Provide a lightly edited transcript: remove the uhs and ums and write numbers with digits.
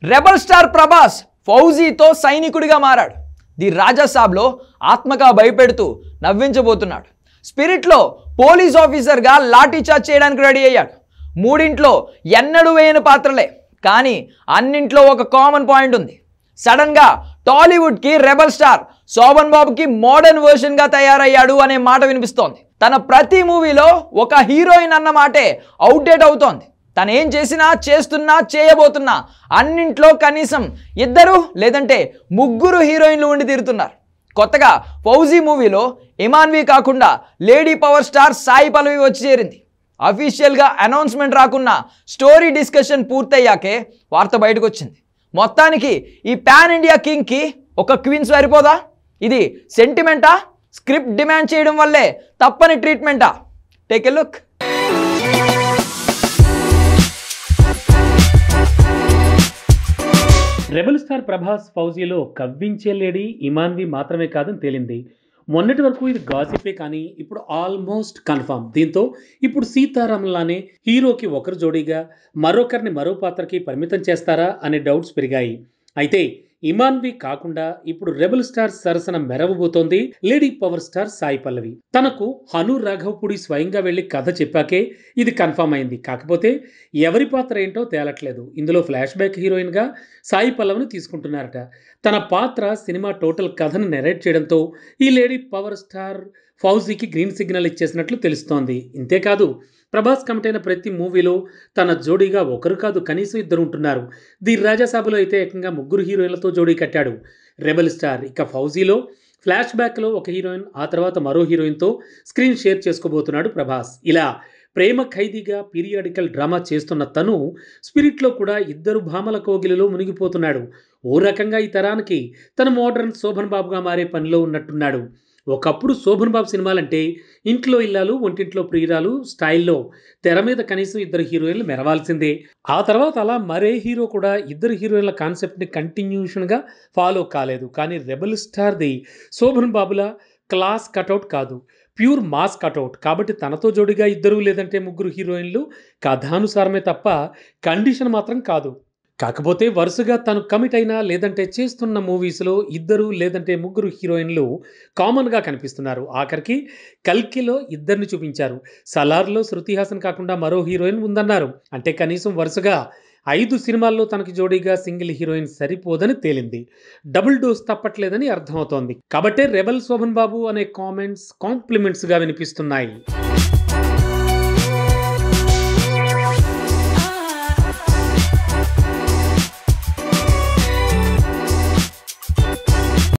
Rebel star Prabhas ఫౌజీతో సైనికుడిగా మారాడు. The రాజాసాబ్లో ఆత్మగా భయపెడుతూ నవ్వించబోతున్నాడు. స్పిరిట్లో police ఆఫీసర్గా లాఠీ చార్జ్ చేయడానికి రెడీ అయ్యాడు. మూడింట్లో ఎన్నడూ వేయని పాత్రలే, కానీ అన్నింట్లో ఒక కామన్ పాయింట్ ఉంది. సడన్గా టాలీవుడ్కి రెబల్ స్టార్ శోభన్ బాబుకి మోడర్న్ వర్షన్గా తయారయ్యాడు అనే మాట వినిపిస్తోంది. తన ప్రతి మూవీలో ఒక హీరోయిన్ అన్న మాటే అవుట్డేట్ అవుతోంది. తను ఏం చేసినా, చేస్తున్నా, చేయబోతున్నా అన్నింట్లో కనీసం ఇద్దరు లేదంటే ముగ్గురు హీరోయిన్లు ఉండి తీరుతున్నారు. కొత్తగా ఫౌజీ మూవీలో ఇమాన్వి కాకుండా lady power star Sai Pallavi వచ్చి చేరింది. అఫీషియల్గా అనౌన్స్మెంట్ రాకున్నా స్టోరీ డిస్కషన్ పూర్తయ్యాకే వార్త బయటకు వచ్చింది. మొత్తానికి ఈ పాన్ ఇండియా కింగ్కి ఒక క్వీన్ సరిపోదా? ఇది సెంటిమెంటా, స్క్రిప్ట్ డిమాండ్ చేయడం వల్లే తప్పని ట్రీట్మెంటా? Take a look. Rebel star Prabhas ఫౌజీలో కవ్వించే లేడీ ఇమాన్వి మాత్రమే కాదని తేలింది. మొన్నటి వరకు ఇది గాసిపే, కానీ ఇప్పుడు ఆల్మోస్ట్ కన్ఫర్మ్. దీంతో ఇప్పుడు సీతారాంలానే హీరోకి ఒకరు జోడీగా మరొకరిని మరో పాత్రకి పరిమితం చేస్తారా అనే డౌట్స్ పెరిగాయి. అయితే ఇమాన్వి కాకుండా ఇప్పుడు రెబల్ స్టార్ సరసన మెరవబోతోంది lady power star Sai Pallavi. తనకు హను రాఘవపూడి స్వయంగా వెళ్లి కథ చెప్పాకే ఇది కన్ఫర్మ్ అయింది. కాకపోతే ఎవరి పాత్ర ఏంటో తేలట్లేదు. ఇందులో ఫ్లాష్ బ్యాక్ హీరోయిన్ గా సాయి పల్లవిని తీసుకుంటున్నారట. తన పాత్ర సినిమా టోటల్ కథను నెరేట్ చేయడంతో ఈ లేడీ పవర్ స్టార్ ఫౌజీకి గ్రీన్ సిగ్నల్ ఇచ్చేసినట్లు తెలుస్తోంది. ఇంతేకాదు ప్రభాస్ కమిట్ అయిన ప్రతి మూవీలో తన జోడీగా ఒకరు కాదు కనీసం ఇద్దరు ఉంటున్నారు. ది రాజాసాబ్లో అయితే ఏకంగా ముగ్గురు హీరోయిన్లతో జోడీ కట్టాడు రెబల్ స్టార్. ఇక ఫౌజీలో ఫ్లాష్ బ్యాక్లో ఒక హీరోయిన్, ఆ తర్వాత మరో హీరోయిన్తో స్క్రీన్ షేర్ చేసుకోబోతున్నాడు ప్రభాస్. ఇలా ప్రేమ ఖైదీగా పీరియాడికల్ డ్రామా చేస్తున్న తను స్పిరిట్లో కూడా ఇద్దరు భామల కోగిలిలో మునిగిపోతున్నాడు. ఓ రకంగా ఈ తరానికి తన మోడర్న్ శోభన్ బాబుగా మారే పనిలో ఉన్నట్టున్నాడు. ఒకప్పుడు శోభన్ బాబు సినిమాలంటే ఇంట్లో ఇల్లాలు ఒంటింట్లో ప్రియురాలు స్టైల్లో తెర మీద కనీసం ఇద్దరు హీరోయిన్లు మెరవాల్సిందే. ఆ తర్వాత అలా మరే హీరో కూడా ఇద్దరు హీరోయిన్ల కాన్సెప్ట్ని కంటిన్యూషన్గా ఫాలో కాలేదు. కానీ రెబల్ స్టార్ది శోభన్ బాబులా క్లాస్ కటౌట్ కాదు, ప్యూర్ మాస్ కటౌట్. కాబట్టి తనతో జోడిగా ఇద్దరు లేదంటే ముగ్గురు హీరోయిన్లు కథానుసారమే తప్ప కండిషన్ మాత్రం కాదు. కాకపోతే వరుసగా తను కమిట్ అయినా లేదంటే చేస్తున్న మూవీస్లో ఇద్దరు లేదంటే ముగ్గురు హీరోయిన్లు కామన్గా కనిపిస్తున్నారు. ఆఖరికి కల్కిలో ఇద్దరిని చూపించారు. సలార్లో శృతి హాసన్ కాకుండా మరో హీరోయిన్ ఉందన్నారు. అంటే కనీసం వరుసగా 5 సినిమాల్లో తనకి జోడీగా సింగిల్ హీరోయిన్ సరిపోదని తేలింది. డబుల్ డోస్ తప్పట్లేదని అర్థమవుతోంది. కాబట్టే రెబల్ శోభన్ బాబు అనే కామెంట్స్ కాంప్లిమెంట్స్గా వినిపిస్తున్నాయి.